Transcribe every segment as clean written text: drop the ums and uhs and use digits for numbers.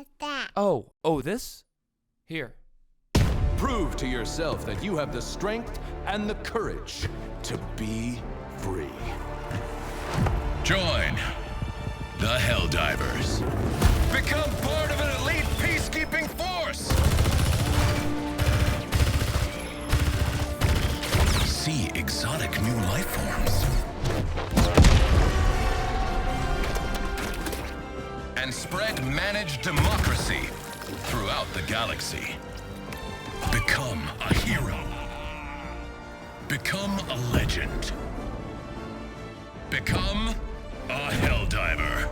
is that? Oh, this? Here. Prove to yourself that you have the strength and the courage to be free. Join the Helldivers. Become part of an elite peacekeeping force. See exotic new life forms. And spread managed democracy throughout the galaxy. Become a hero. Become a legend. Become a Helldiver.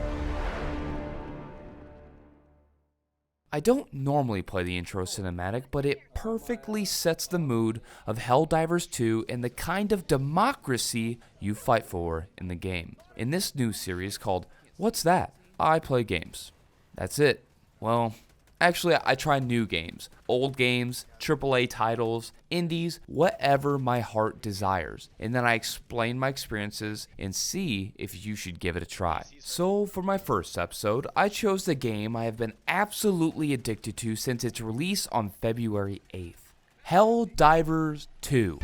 I don't normally play the intro cinematic, but it perfectly sets the mood of Helldivers 2 and the kind of democracy you fight for in the game. In this new series called What's That? I play games. That's it. Well, actually, I try new games, old games, AAA titles, indies, whatever my heart desires. And then I explain my experiences and see if you should give it a try. So for my first episode, I chose the game I have been absolutely addicted to since its release on February 8th. Helldivers 2.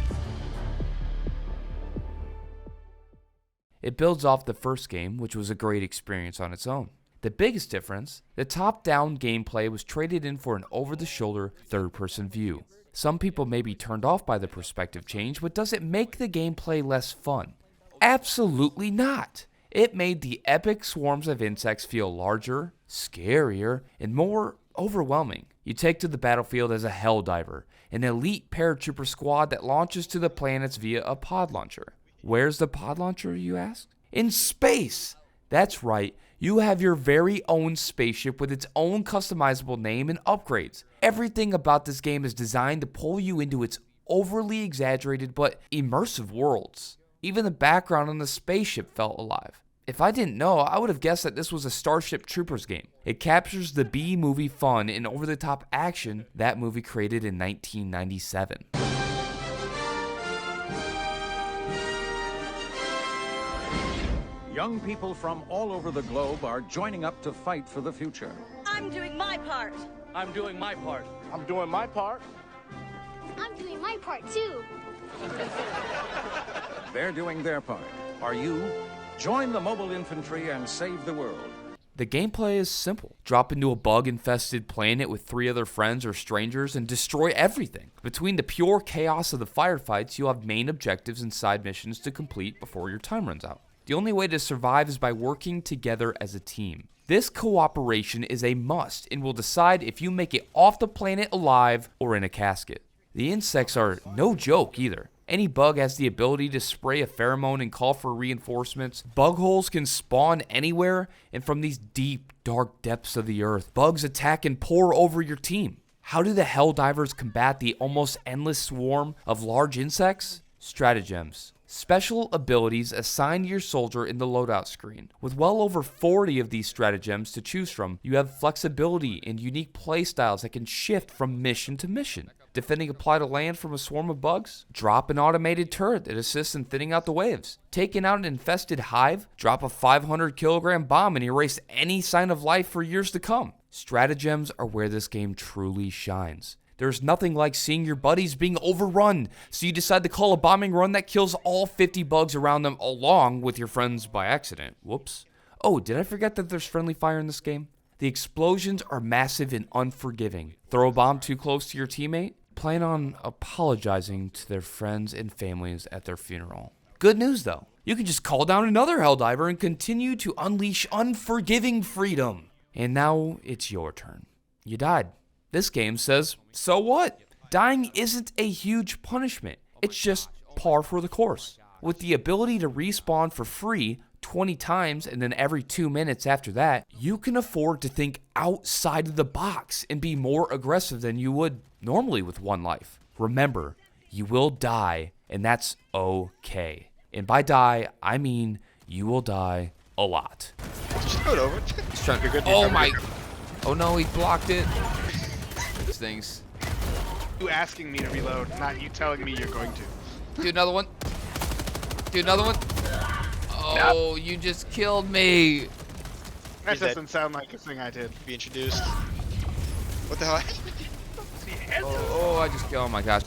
It builds off the first game, which was a great experience on its own. The biggest difference, the top-down gameplay was traded in for an over-the-shoulder third-person view. Some people may be turned off by the perspective change, but does it make the gameplay less fun? Absolutely not! It made the epic swarms of insects feel larger, scarier, and more overwhelming. You take to the battlefield as a Helldiver, an elite paratrooper squad that launches to the planets via a pod launcher. Where's the pod launcher, you ask? In space! That's right, you have your very own spaceship with its own customizable name and upgrades. Everything about this game is designed to pull you into its overly exaggerated but immersive worlds. Even the background on the spaceship felt alive. If I didn't know, I would have guessed that this was a Starship Troopers game. It captures the B-movie fun and over-the-top action that movie created in 1997. Young people from all over the globe are joining up to fight for the future. I'm doing my part. I'm doing my part. I'm doing my part. I'm doing my part too. They're doing their part. Are you? Join the mobile infantry and save the world. The gameplay is simple. Drop into a bug-infested planet with 3 other friends or strangers and destroy everything. Between the pure chaos of the firefights, you'll have main objectives and side missions to complete before your time runs out. The only way to survive is by working together as a team. This cooperation is a must and will decide if you make it off the planet alive or in a casket. The insects are no joke either. Any bug has the ability to spray a pheromone and call for reinforcements. Bug holes can spawn anywhere, and from these deep, dark depths of the earth, bugs attack and pour over your team. How do the Helldivers combat the almost endless swarm of large insects? Stratagems. Special abilities assigned to your soldier in the loadout screen. With well over 40 of these stratagems to choose from, you have flexibility and unique playstyles that can shift from mission to mission. Defending a plot of land from a swarm of bugs? Drop an automated turret that assists in thinning out the waves. Taking out an infested hive? Drop a 500-kilogram bomb and erase any sign of life for years to come. Stratagems are where this game truly shines. There's nothing like seeing your buddies being overrun, so you decide to call a bombing run that kills all 50 bugs around them along with your friends by accident. Whoops. Oh, did I forget that there's friendly fire in this game? The explosions are massive and unforgiving. Throw a bomb too close to your teammate? Plan on apologizing to their friends and families at their funeral. Good news though, you can just call down another Helldiver and continue to unleash unforgiving freedom. And now it's your turn. You died. This game says, so what? Dying isn't a huge punishment. It's just par for the course. With the ability to respawn for free 20 times and then every 2 minutes after that, you can afford to think outside of the box and be more aggressive than you would normally with one life. Remember, you will die, and that's okay. And by die, I mean you will die a lot. Just do it over. Oh my. Oh no, he blocked it. These things. You asking me to reload, not you telling me you're going to. Do another one. Do another one. Oh, you just killed me. That doesn't sound like a thing I did. Be introduced. What the hell? Oh my gosh.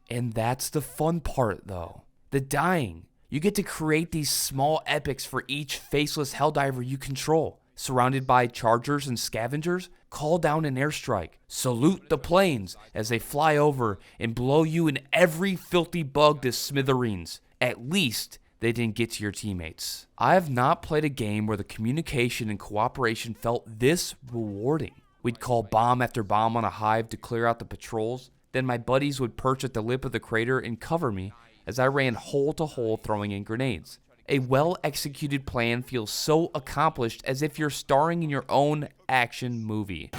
And that's the fun part, though. The dying. You get to create these small epics for each faceless Helldiver you control. Surrounded by chargers and scavengers, call down an airstrike. Salute the planes as they fly over and blow you and every filthy bug to smithereens. At least they didn't get to your teammates. I have not played a game where the communication and cooperation felt this rewarding. We'd call bomb after bomb on a hive to clear out the patrols. Then my buddies would perch at the lip of the crater and cover me as I ran hole to hole throwing in grenades. A well-executed plan feels so accomplished as if you're starring in your own action movie.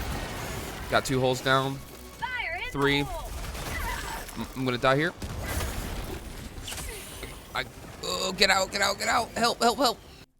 Got 2 holes down. 3. I'm gonna die here. Get out. Help.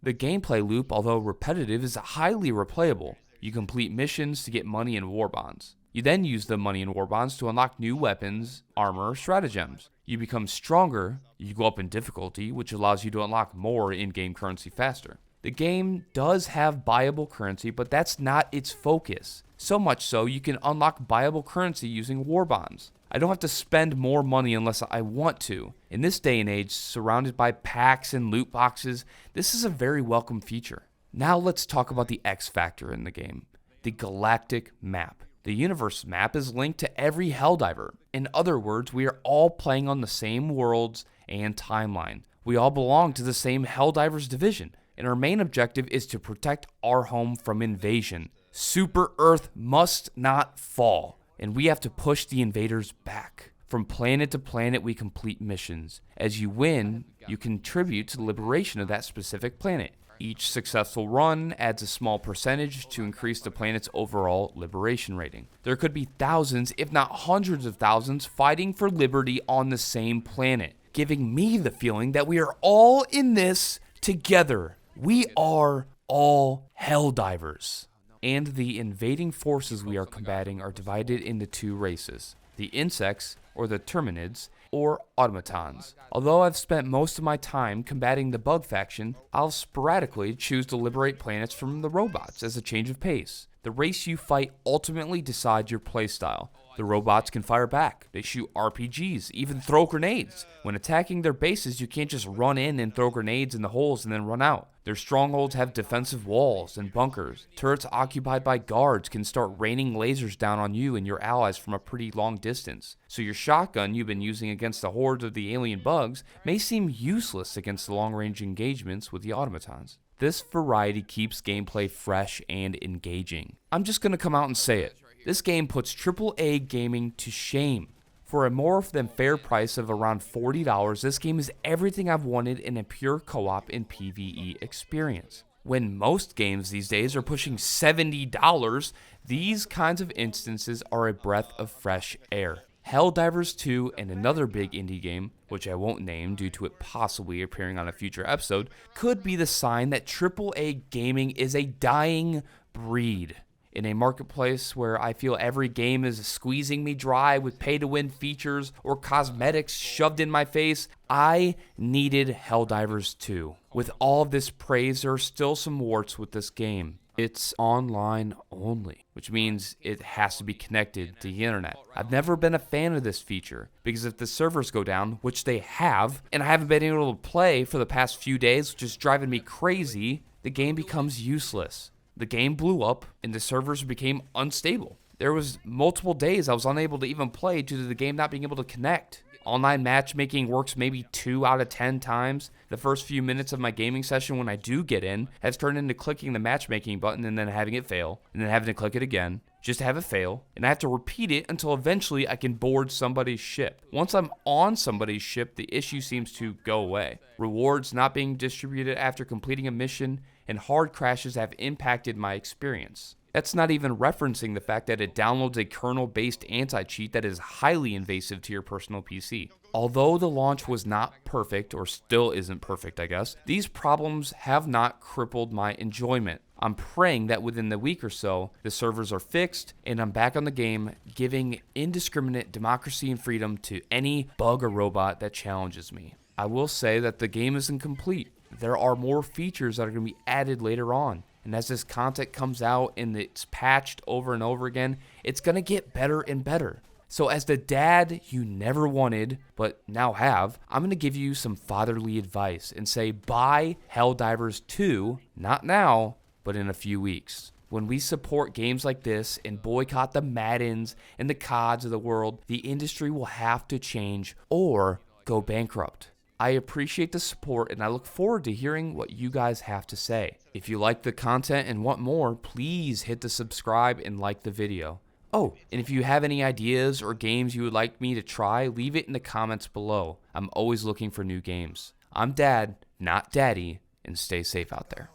The gameplay loop, although repetitive, is highly replayable. You complete missions to get money and war bonds. You then use the money and war bonds to unlock new weapons, armor, stratagems. You become stronger, you go up in difficulty, which allows you to unlock more in-game currency faster. The game does have buyable currency, but that's not its focus. So much so, you can unlock buyable currency using war bonds. I don't have to spend more money unless I want to. In this day and age, surrounded by packs and loot boxes, this is a very welcome feature. Now let's talk about the X factor in the game, the galactic map. The universe map is linked to every Helldiver. In other words, we are all playing on the same worlds and timeline. We all belong to the same Helldivers division, and our main objective is to protect our home from invasion. Super Earth must not fall, and we have to push the invaders back. From planet to planet, we complete missions. As you win, you contribute to the liberation of that specific planet. Each successful run adds a small percentage to increase the planet's overall liberation rating. There could be thousands, if not hundreds of thousands, fighting for liberty on the same planet, giving me the feeling that we are all in this together. We are all Helldivers. And the invading forces we are combating are divided into 2 races, the insects, or the Terminids, or automatons. Although I've spent most of my time combating the bug faction, I'll sporadically choose to liberate planets from the robots as a change of pace. The race you fight ultimately decides your playstyle. The robots can fire back, they shoot RPGs, even throw grenades. When attacking their bases, you can't just run in and throw grenades in the holes and then run out. Their strongholds have defensive walls and bunkers. Turrets occupied by guards can start raining lasers down on you and your allies from a pretty long distance. So your shotgun you've been using against the hordes of the alien bugs may seem useless against the long-range engagements with the automatons. This variety keeps gameplay fresh and engaging. I'm just gonna come out and say it. This game puts AAA gaming to shame. For a more than fair price of around $40, this game is everything I've wanted in a pure co-op and PvE experience. When most games these days are pushing $70, these kinds of instances are a breath of fresh air. Helldivers 2 and another big indie game, which I won't name due to it possibly appearing on a future episode, could be the sign that AAA gaming is a dying breed. In a marketplace where I feel every game is squeezing me dry with pay-to-win features or cosmetics shoved in my face, I needed Helldivers 2. With all of this praise, there are still some warts with this game. It's online only, which means it has to be connected to the internet. I've never been a fan of this feature, because if the servers go down, which they have, and I haven't been able to play for the past few days, which is driving me crazy, the game becomes useless. The game blew up, and the servers became unstable. There was multiple days I was unable to even play due to the game not being able to connect. Online matchmaking works maybe 2 out of 10 times. The first few minutes of my gaming session when I do get in has turned into clicking the matchmaking button and then having it fail, and then having to click it again, just to have it fail, and I have to repeat it until eventually I can board somebody's ship. Once I'm on somebody's ship, the issue seems to go away. Rewards not being distributed after completing a mission, and hard crashes have impacted my experience. That's not even referencing the fact that it downloads a kernel-based anti-cheat that is highly invasive to your personal PC. Although the launch was not perfect, or still isn't perfect I guess, these problems have not crippled my enjoyment. I'm praying that within the week or so, the servers are fixed and I'm back on the game, giving indiscriminate democracy and freedom to any bug or robot that challenges me. I will say that the game isn't complete. there are more features that are going to be added later on. And as this content comes out and it's patched over and over again, it's going to get better and better. So as the dad you never wanted, but now have, I'm going to give you some fatherly advice and say buy Helldivers 2, not now, but in a few weeks. When we support games like this and boycott the Maddens and the CODs of the world, the industry will have to change or go bankrupt. I appreciate the support and I look forward to hearing what you guys have to say. If you like the content and want more, please hit the subscribe and like the video. Oh, and if you have any ideas or games you would like me to try, leave it in the comments below. I'm always looking for new games. I'm Dad, not Daddy, and stay safe out there.